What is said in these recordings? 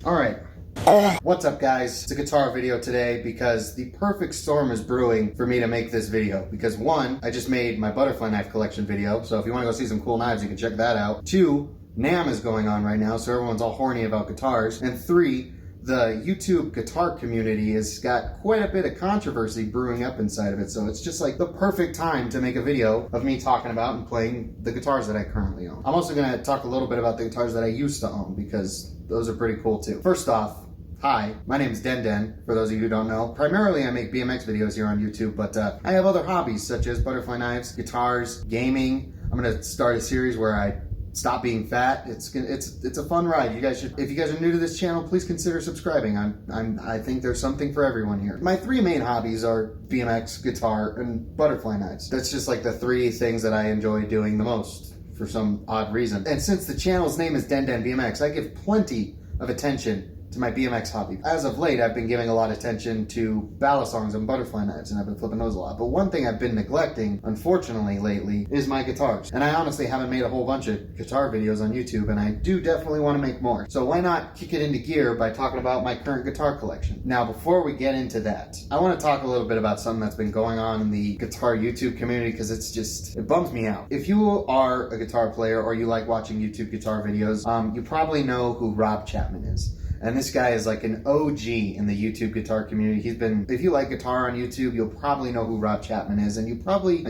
Alright, what's up guys? It's a guitar video today because the perfect storm is brewing for me to make this video. Because one, I just made my butterfly knife collection video, so if you want to go see some cool knives, you can check that out. Two, NAMM is going on right now, so everyone's all horny about guitars. And three, the YouTube guitar community has got quite a bit of controversy brewing up inside of it, so it's just like the perfect time to make a video of me talking about and playing the guitars that I currently own. I'm also going to talk a little bit about the guitars that I used to own because those are pretty cool too. First off, hi, my name is Den, for those of you who don't know. Primarily I make BMX videos here on YouTube, but I have other hobbies such as butterfly knives, guitars, gaming. I'm going to start a series where I stop being fat. It's a fun ride. You guys should, if you guys are new to this channel, please consider subscribing. I think there's something for everyone here. My three main hobbies are BMX, guitar, and butterfly knives. That's just like the three things that I enjoy doing the most for some odd reason. And since the channel's name is DenDenBMX, I give plenty of attention to my BMX hobby. As of late, I've been giving a lot of attention to ballad songs and butterfly knives, and I've been flipping those a lot. But one thing I've been neglecting, unfortunately, lately, is my guitars. And I honestly haven't made a whole bunch of guitar videos on YouTube, and I do definitely want to make more. So why not kick it into gear by talking about my current guitar collection? Now, before we get into that, I want to talk a little bit about something that's been going on in the guitar YouTube community, because it bums me out. If you are a guitar player or you like watching YouTube guitar videos, you probably know who Rob Chapman is. And this guy is like an OG in the YouTube guitar community. If you like guitar on YouTube, you'll probably know who Rob Chapman is, and you probably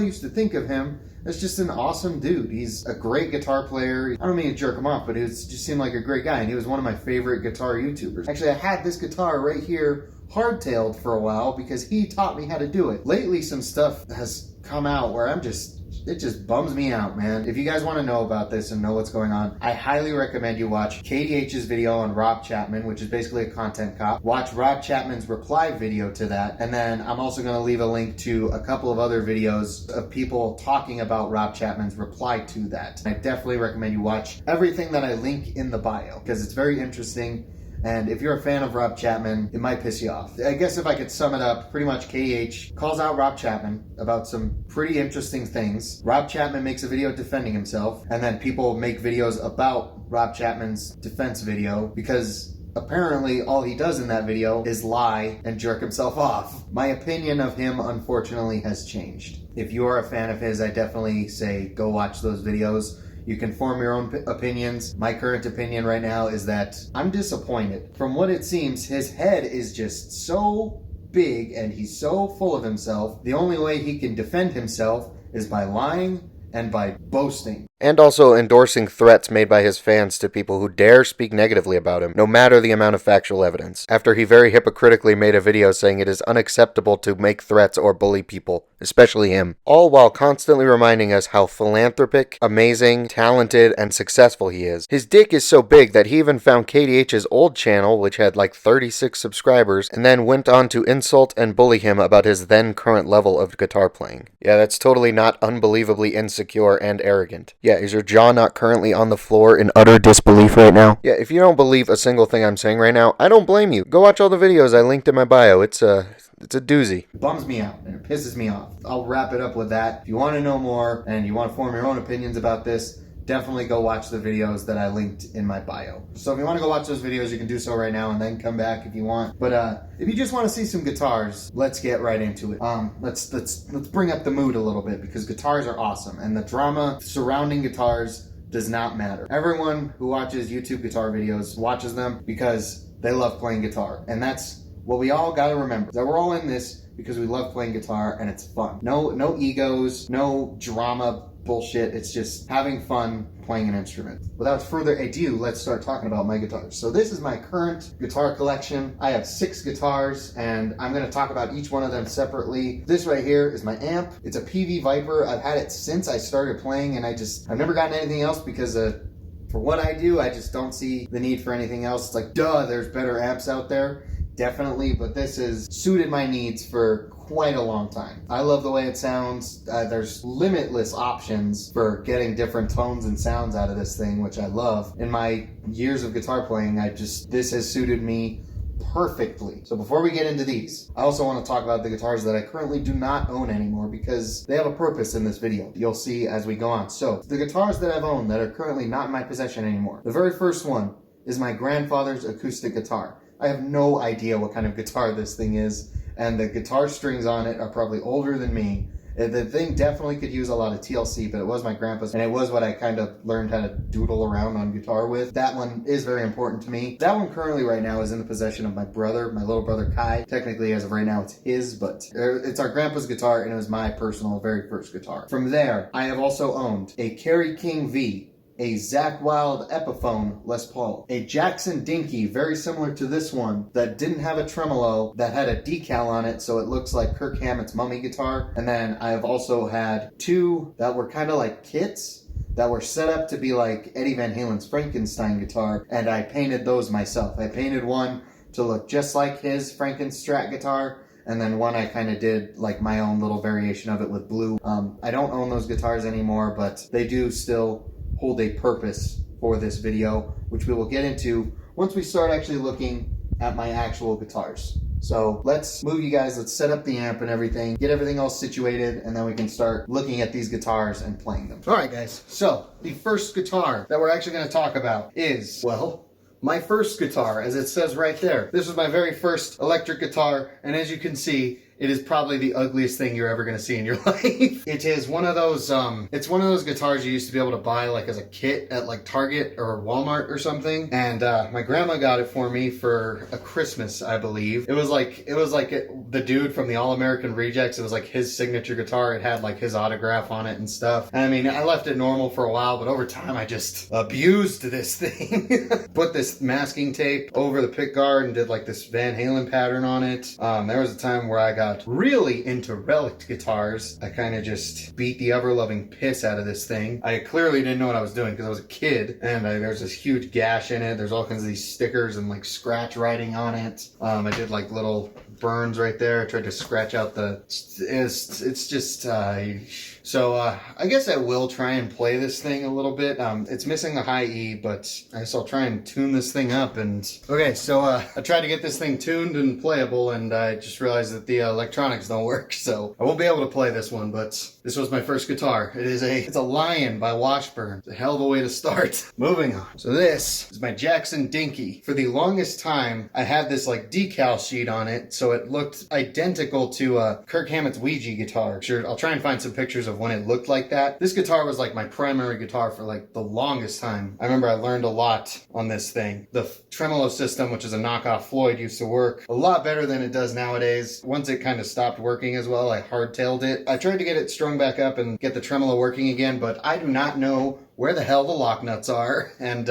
used to think of him as just an awesome dude. He's a great guitar player. I don't mean to jerk him off, but it just seemed like a great guy, and he was one of my favorite guitar YouTubers. Actually, I had this guitar right here hardtailed for a while because he taught me how to do it. Lately, some stuff has come out where it just bums me out, man. If you guys want to know about this and know what's going on, I highly recommend you watch KDH's video on Rob Chapman, which is basically a content cop. Watch Rob Chapman's reply video to that, and then I'm also going to leave a link to a couple of other videos of people talking about Rob Chapman's reply to that. I definitely recommend you watch everything that I link in the bio, because it's very interesting. And if you're a fan of Rob Chapman, it might piss you off. I guess if I could sum it up, pretty much KDH calls out Rob Chapman about some pretty interesting things. Rob Chapman makes a video defending himself, and then people make videos about Rob Chapman's defense video because apparently all he does in that video is lie and jerk himself off. My opinion of him, unfortunately, has changed. If you are a fan of his, I definitely say go watch those videos. You can form your own opinions. My current opinion right now is that I'm disappointed. From what it seems, his head is just so big and he's so full of himself. The only way he can defend himself is by lying and by boasting. And also endorsing threats made by his fans to people who dare speak negatively about him, no matter the amount of factual evidence. After he very hypocritically made a video saying it is unacceptable to make threats or bully people, especially him. All while constantly reminding us how philanthropic, amazing, talented, and successful he is. His dick is so big that he even found KDH's old channel, which had like 36 subscribers, and then went on to insult and bully him about his then current level of guitar playing. Yeah, that's totally not unbelievably insecure and arrogant. Yeah, is your jaw not currently on the floor in utter disbelief right now? Yeah, if you don't believe a single thing I'm saying right now, I don't blame you. Go watch all the videos I linked in my bio. It's a doozy. It bums me out and it pisses me off. I'll wrap it up with that. If you want to know more and you want to form your own opinions about this, definitely go watch the videos that I linked in my bio. So if you want to go watch those videos, you can do so right now and then come back if you want. But if you just want to see some guitars, let's get right into it. Let's bring up the mood a little bit because guitars are awesome and the drama surrounding guitars does not matter. Everyone who watches YouTube guitar videos watches them because they love playing guitar, and that's what we all got to remember. That we're all in this because we love playing guitar and it's fun. No egos, no drama bullshit. It's just having fun playing an instrument. Without further ado, let's start talking about my guitars. So this is my current guitar collection. I have 6 guitars and I'm going to talk about each one of them separately. This right here is my amp. It's a PV Viper. I've had it since I started playing and I've never gotten anything else because for what I do, I just don't see the need for anything else. It's like, duh, there's better amps out there. Definitely, but this has suited my needs for quite a long time. I love the way it sounds. There's limitless options for getting different tones and sounds out of this thing, which I love. In my years of guitar playing, this has suited me perfectly. So before we get into these, I also want to talk about the guitars that I currently do not own anymore because they have a purpose in this video. You'll see as we go on. So the guitars that I've owned that are currently not in my possession anymore. The very first one is my grandfather's acoustic guitar. I have no idea what kind of guitar this thing is, and the guitar strings on it are probably older than me. The thing definitely could use a lot of TLC, but it was my grandpa's, and it was what I kind of learned how to doodle around on guitar with. That one is very important to me. That one currently right now is in the possession of my brother, my little brother Kai. Technically, as of right now, it's his, but it's our grandpa's guitar, and it was my personal very first guitar. From there, I have also owned a Kerry King V, a Zakk Wylde Les Paul, a Jackson Dinky, very similar to this one, that didn't have a tremolo, that had a decal on it, so it looks like Kirk Hammett's Mummy guitar. And then I have also had two that were kind of like kits, that were set up to be like Eddie Van Halen's Frankenstein guitar, and I painted those myself. I painted one to look just like his Frankenstrat guitar, and then one I kind of did like my own little variation of it with blue. I don't own those guitars anymore, but they do still hold a purpose for this video, which we will get into once we start actually looking at my actual guitars. So let's move you guys, let's set up the amp and everything, get everything all situated, and then we can start looking at these guitars and playing them. All right guys, so the first guitar that we're actually going to talk about is, well, my first guitar, as it says right there. This was my very first electric guitar, and as you can see, it is probably the ugliest thing you're ever going to see in your life. It is one of those, it's one of those guitars you used to be able to buy like as a kit at like Target or Walmart or something. And my grandma got it for me for a Christmas, I believe. It was like the dude from the All American Rejects. It was like his signature guitar. It had like his autograph on it and stuff. And I mean, I left it normal for a while, but over time I just abused this thing. Put this masking tape over the pick guard and did like this Van Halen pattern on it. There was a time where I got really into relic guitars. I kind of just beat the ever-loving piss out of this thing. I clearly didn't know what I was doing because I was a kid, and there's this huge gash in it. There's all kinds of these stickers and like scratch writing on it. I did like little burns right there. I tried to scratch out the... It's just... So I guess I will try and play this thing a little bit. It's missing the high E, but I guess I'll try and tune this thing up. And okay, so I tried to get this thing tuned and playable, and I just realized that the electronics don't work, so I won't be able to play this one. But this was my first guitar. It's a Lion by Washburn. It's a hell of a way to start. Moving on. So this is my Jackson Dinky. For the longest time, I had this like decal sheet on it, so it looked identical to Kirk Hammett's Ouija guitar. Sure, I'll try and find some pictures of when it looked like that. This guitar was like my primary guitar for like the longest time. I remember I learned a lot on this thing. The tremolo system, which is a knockoff Floyd, used to work a lot better than it does nowadays. Once it kind of stopped working as well, I hardtailed it. I tried to get it strung back up and get the tremolo working again, but I do not know where the hell the lock nuts are, and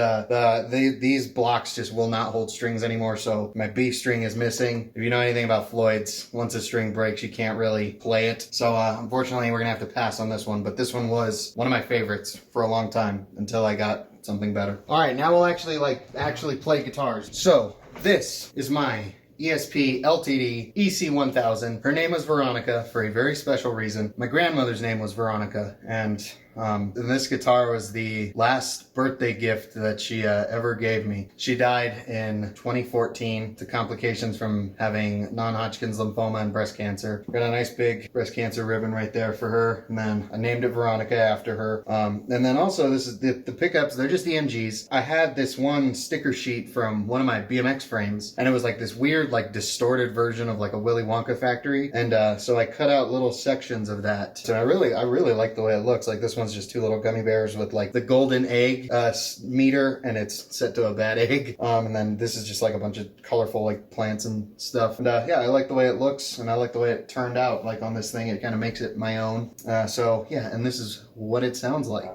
these blocks just will not hold strings anymore, so my B string is missing. If you know anything about Floyds, once a string breaks, you can't really play it. So unfortunately, we're gonna have to pass on this one, but this one was one of my favorites for a long time until I got something better. All right, now we'll actually play guitars. So this is my ESP LTD EC-1000. Her name was Veronica for a very special reason. My grandmother's name was Veronica, and this guitar was the last birthday gift that she ever gave me. She died in 2014 to complications from having non-Hodgkin's lymphoma and breast cancer. Got a nice big breast cancer ribbon right there for her, and then I named it Veronica after her. And then also, this is the pickups, they're just EMGs. I had this one sticker sheet from one of my BMX frames, and it was like this weird, like distorted version of like a Willy Wonka factory, and so I cut out little sections of that. So I really like the way it looks. Like this one's just two little gummy bears with like the golden egg meter, and it's set to a bad egg. And then this is just like a bunch of colorful like plants and stuff. And yeah, I like the way it looks, and I like the way it turned out. Like on this thing, it kind of makes it my own. So yeah, and this is what it sounds like.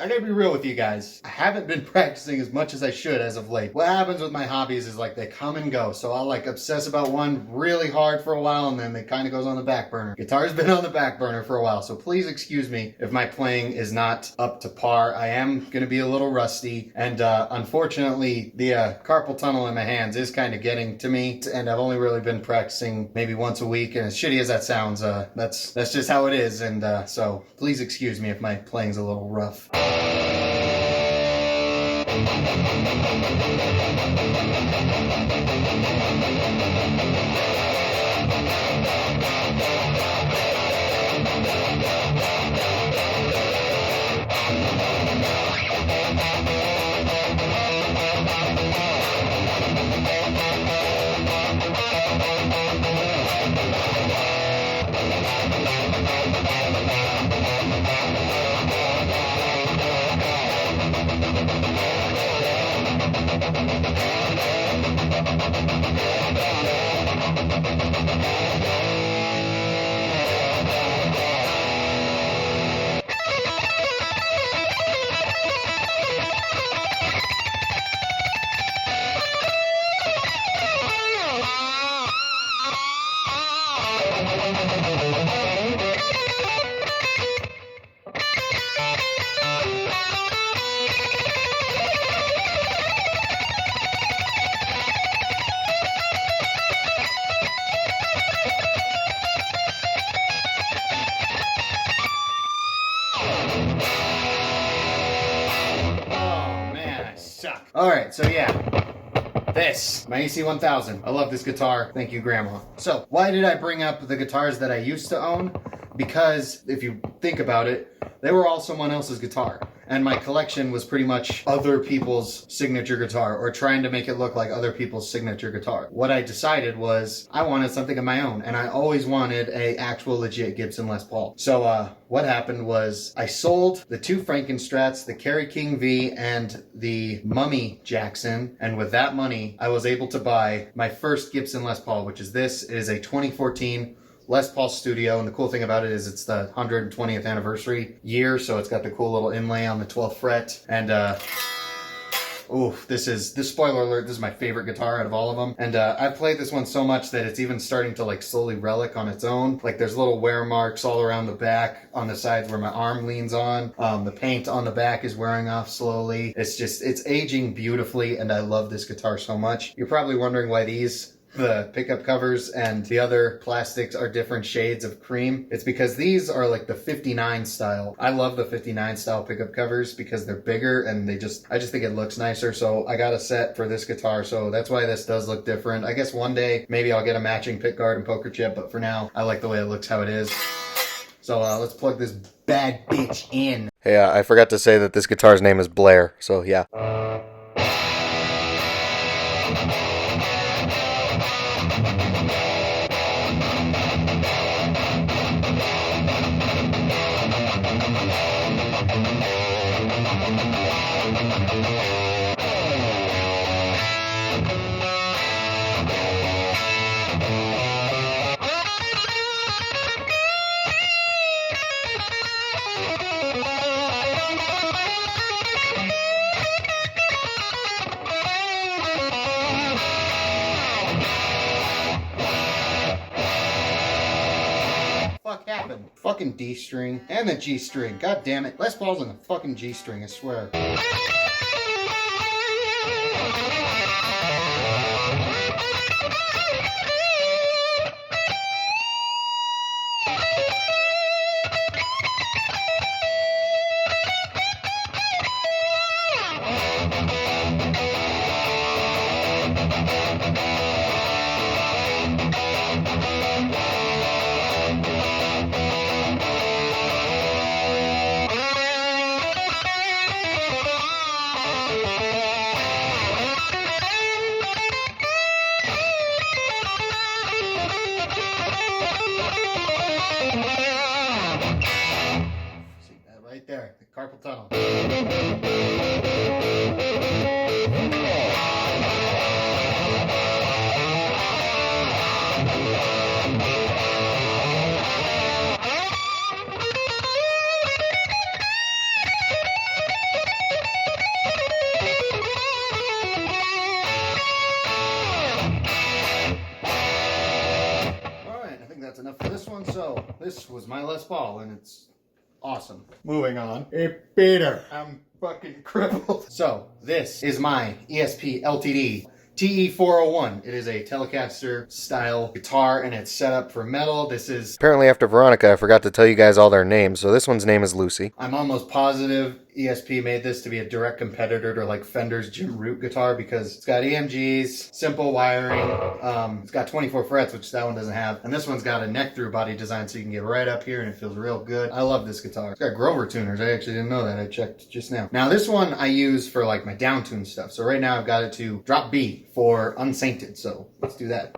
I gotta be real with you guys. I haven't been practicing as much as I should as of late. What happens with my hobbies is like they come and go. So I'll like obsess about one really hard for a while and then it kind of goes on the back burner. Guitar's been on the back burner for a while. So please excuse me if my playing is not up to par. I am gonna be a little rusty, and unfortunately the carpal tunnel in my hands is kind of getting to me, and I've only really been practicing maybe once a week, and as shitty as that sounds, that's just how it is, and so please excuse me if my playing's a little rough. Alright, so yeah, this, my EC-1000. I love this guitar. Thank you, Grandma. So, why did I bring up the guitars that I used to own? Because, if you think about it, they were all someone else's guitar. And my collection was pretty much other people's signature guitar, or trying to make it look like other people's signature guitar. What I decided was I wanted something of my own, and I always wanted a actual legit Gibson Les Paul. So what happened was I sold the two Frankenstrats, the Kerry King V and the Mummy Jackson, and with that money I was able to buy my first Gibson Les Paul, which is this. It is a 2014 Les Paul Studio, and the cool thing about it is it's the 120th anniversary year, so it's got the cool little inlay on the 12th fret, and this spoiler alert, this is my favorite guitar out of all of them, and I've played this one so much that it's even starting to like slowly relic on its own. Like there's little wear marks all around the back on the sides where my arm leans on. The paint on the back is wearing off slowly. It's aging beautifully, and I love this guitar so much. You're probably wondering why the pickup covers and the other plastics are different shades of cream. It's because these are like the 59 style. I love the 59 style pickup covers because they're bigger and I just think it looks nicer. So I got a set for this guitar, so that's why this does look different. I guess one day maybe I'll get a matching pickguard and poker chip, but for now I like the way it looks how it is. So let's plug this bad bitch in. Hey, I forgot to say that this guitar's name is Blair, so yeah. Happened. Fucking D string and the G string. God damn it. Les Paul's on the fucking G string, I swear. Right there, the carpal tunnel. that's enough for this one. So this was my Les Paul, and it's awesome. Moving on. Hey, Peter. I'm fucking crippled. So this is my ESP LTD TE-401. It is a Telecaster style guitar, and it's set up for metal. This is... Apparently after Veronica, I forgot to tell you guys all their names, so this one's name is Lucy. I'm almost positive ESP made this to be a direct competitor to like Fender's Jim Root guitar because it's got EMGs, simple wiring, it's got 24 frets, which that one doesn't have, and this one's got a neck through body design so you can get right up here and it feels real good. I love this guitar. It's got Grover tuners. I actually didn't know that. I checked just now. Now this one I use for like my down tune stuff. So right now I've got it to drop B for Unsainted. So let's do that.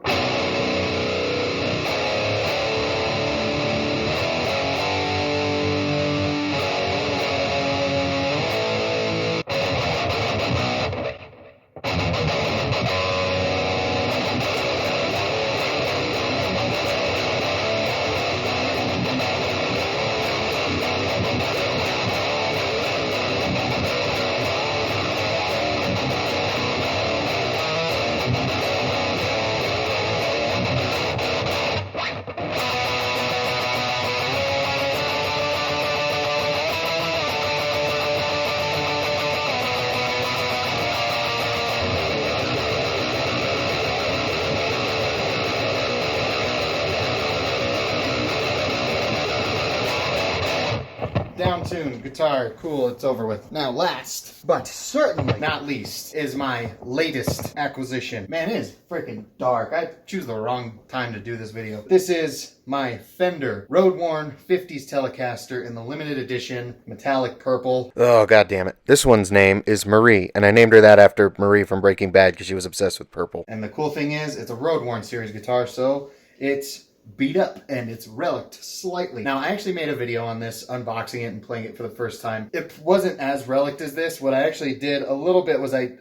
Down tune, guitar, cool, it's over with. Now last, but certainly not least, is my latest acquisition. Man, it is freaking dark. I choose the wrong time to do this video. This is my Fender Road Worn 50s Telecaster in the limited edition metallic purple. Oh, god damn it. This one's name is Marie, and I named her that after Marie from Breaking Bad because she was obsessed with purple. And the cool thing is, it's a Road Worn series guitar, so it's beat up and it's relicked slightly. Now I actually made a video on this, unboxing it and playing it for the first time. It wasn't as relicked as this. What I actually did a little bit was I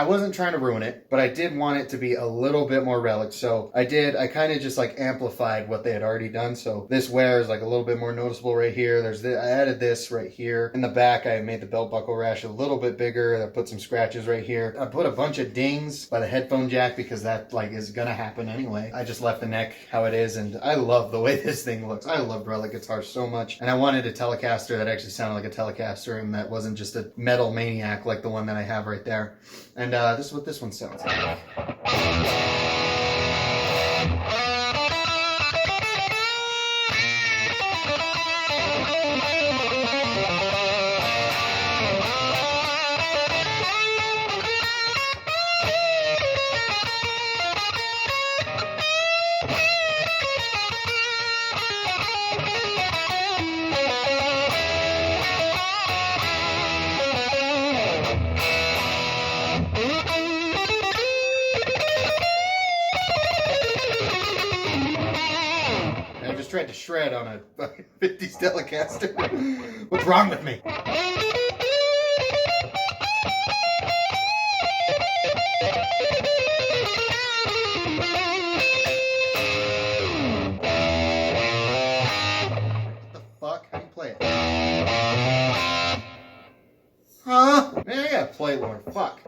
wasn't trying to ruin it, but I did want it to be a little bit more relic. So I kind of just like amplified what they had already done. So this wear is like a little bit more noticeable right here. I added this right here. In the back, I made the belt buckle rash a little bit bigger. I put some scratches right here. I put a bunch of dings by the headphone jack because that like is gonna happen anyway. I just left the neck how it is, and I love the way this thing looks. I love relic guitars so much, and I wanted a Telecaster that actually sounded like a Telecaster and that wasn't just a metal maniac like the one that I have right there. And this is what this one sounds like. Tried to shred on a fucking 50s Telecaster. What's wrong with me? What the fuck? How do you play it? Huh? Man, I gotta play more. Fuck.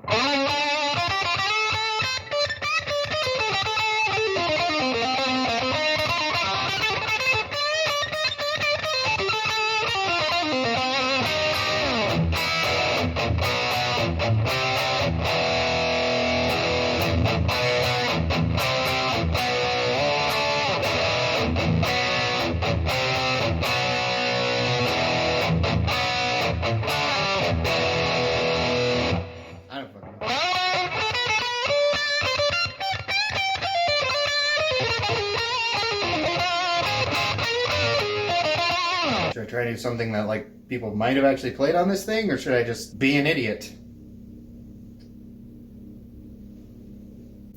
Should I try to do something that like people might have actually played on this thing, or should I just be an idiot?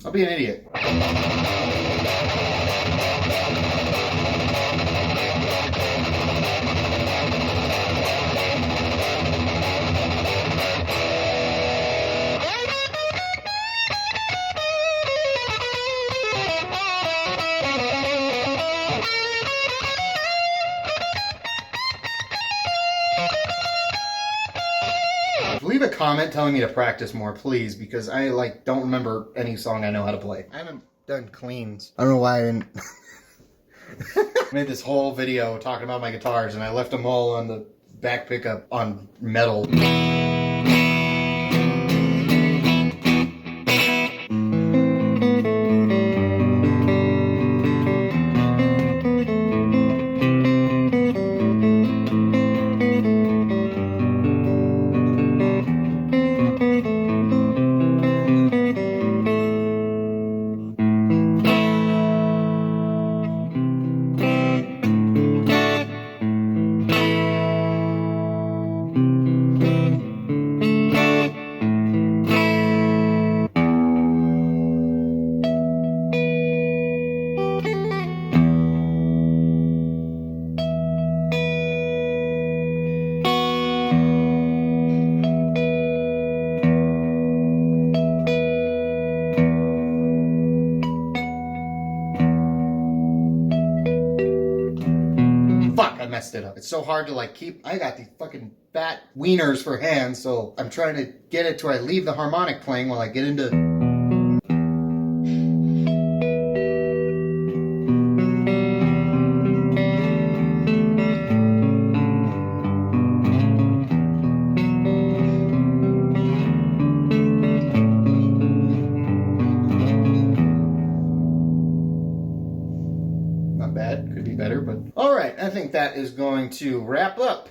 I'll be an idiot. Leave a comment telling me to practice more, please, because I don't remember any song I know how to play. I haven't done cleans. I don't know why I didn't. Made this whole video talking about my guitars, and I left them all on the back pickup on metal. Fuck, I messed it up. It's so hard to like keep. I got these fucking fat wieners for hands, so I'm trying to get it to where I leave the harmonic playing while I get into. Not bad, could be better, but all right. I think that is going to wrap up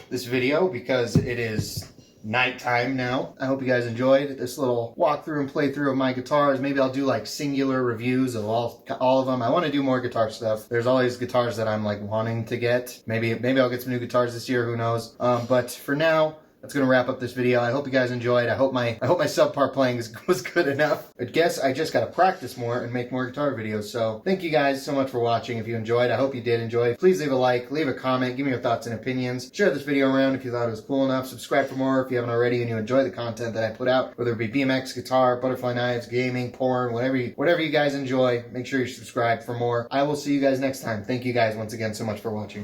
this video because it is nighttime now. I hope you guys enjoyed this little walkthrough and playthrough of my guitars. Maybe I'll do like singular reviews of all of them. I want to do more guitar stuff. There's always guitars that I'm like wanting to get. Maybe I'll get some new guitars this year. Who knows? But for now, that's gonna wrap up this video. I hope you guys enjoyed. I hope my subpar playing was good enough. I guess I just gotta practice more and make more guitar videos. So thank you guys so much for watching. If you enjoyed, I hope you did enjoy. Please leave a like, leave a comment, give me your thoughts and opinions. Share this video around if you thought it was cool enough. Subscribe for more if you haven't already and you enjoy the content that I put out, whether it be BMX, guitar, butterfly knives, gaming, porn, whatever you guys enjoy. Make sure you subscribe for more. I will see you guys next time. Thank you guys once again so much for watching.